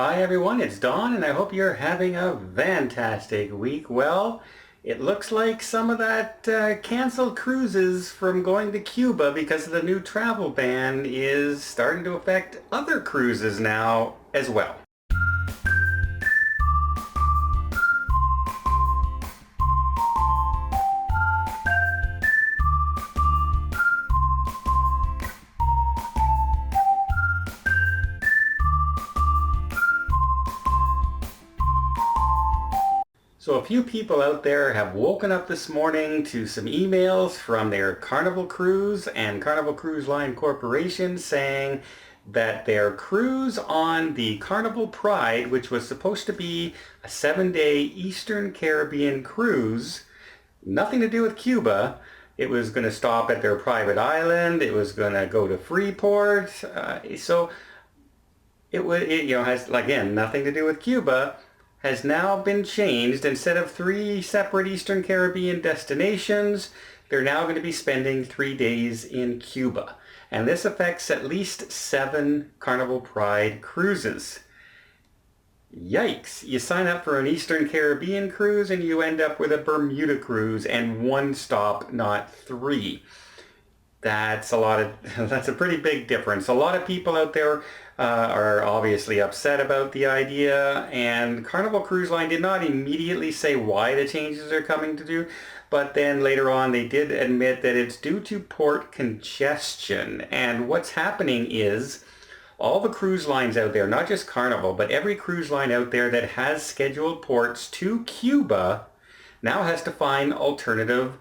Hi everyone, it's Don and I hope you're having a fantastic week. Well, it looks like some of that canceled cruises from going to Cuba because of the new travel ban is starting to affect other cruises now as well. So a few people out there have woken up this morning to some emails from their Carnival Cruise and Carnival Cruise Line Corporation saying that their cruise on the Carnival Pride, which was supposed to be a 7-day Eastern Caribbean cruise, nothing to do with Cuba. It was going to stop at their private island. It was going to go to Freeport. So it has, again, nothing to do with Cuba, has now been changed. Instead of 3 separate Eastern Caribbean destinations, they're now going to be spending 3 days in Cuba. And this affects at least 7 Carnival Pride cruises. Yikes! You sign up for an Eastern Caribbean cruise and you end up with a Bermuda cruise and 1 stop, not 3. That's a pretty big difference. A lot of people out there are obviously upset about the idea, and Carnival Cruise Line did not immediately say why the changes are coming to do, but then later on they did admit that it's due to port congestion. And what's happening is all the cruise lines out there, not just Carnival, but every cruise line out there that has scheduled ports to Cuba now has to find alternative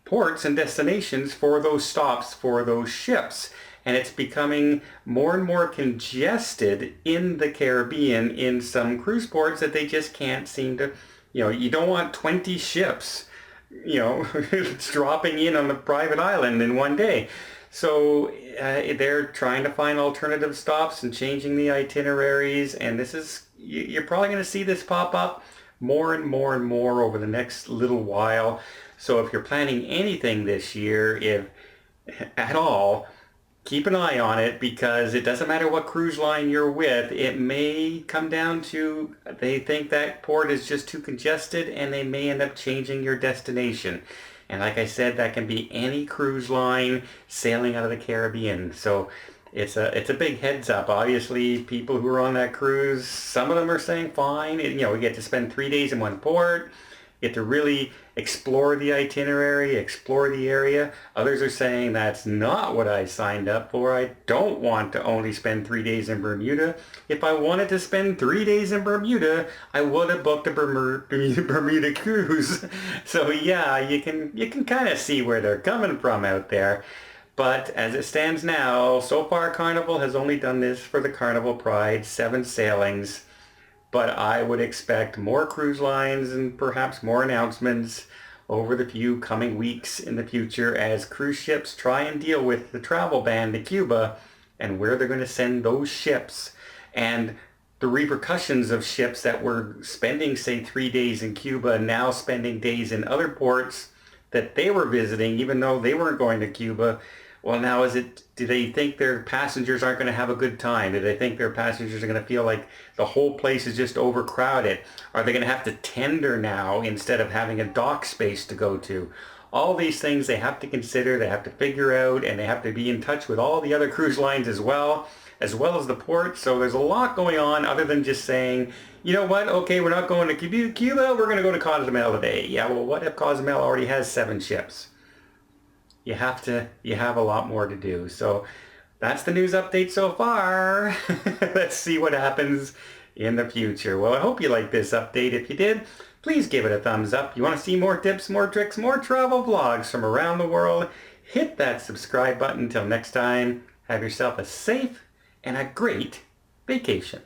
ports and destinations for those stops for those ships. And it's becoming more and more congested in the Caribbean in some cruise ports that they just can't seem to, you don't want 20 ships, dropping in on the private island in one day. So they're trying to find alternative stops and changing the itineraries, and you're probably going to see this pop up more and more and more over the next little while. So if you're planning anything this year, if at all, keep an eye on it, because it doesn't matter what cruise line you're with. It may come down to they think that port is just too congested and they may end up changing your destination. And like I said, that can be any cruise line sailing out of the Caribbean. So it's a big heads up. Obviously, people who are on that cruise, some of them are saying fine. We get to spend 3 days in one port. Get to really explore the itinerary, explore the area. Others are saying that's not what I signed up for. I don't want to only spend 3 days in Bermuda. If I wanted to spend 3 days in Bermuda, I would have booked a Bermuda cruise. So yeah, you can kind of see where they're coming from out there. But as it stands now, so far Carnival has only done this for the Carnival Pride, 7 sailings. But I would expect more cruise lines and perhaps more announcements over the few coming weeks in the future as cruise ships try and deal with the travel ban to Cuba and where they're going to send those ships, and the repercussions of ships that were spending, say, 3 days in Cuba now spending days in other ports that they were visiting even though they weren't going to Cuba. Well, now do they think their passengers aren't going to have a good time? Do they think their passengers are going to feel like the whole place is just overcrowded? Are they going to have to tender now instead of having a dock space to go to? All these things they have to consider, they have to figure out, and they have to be in touch with all the other cruise lines as well as the port. So there's a lot going on other than just saying, you know what, okay, we're not going to Cuba, we're going to go to Cozumel today. Yeah, well, what if Cozumel already has 7 ships? You have a lot more to do. So that's the news update so far. Let's see what happens in the future. Well, I hope you liked this update. If you did, please give it a thumbs up. You want to see more tips, more tricks, more travel vlogs from around the world? Hit that subscribe button. Until next time, have yourself a safe and a great vacation.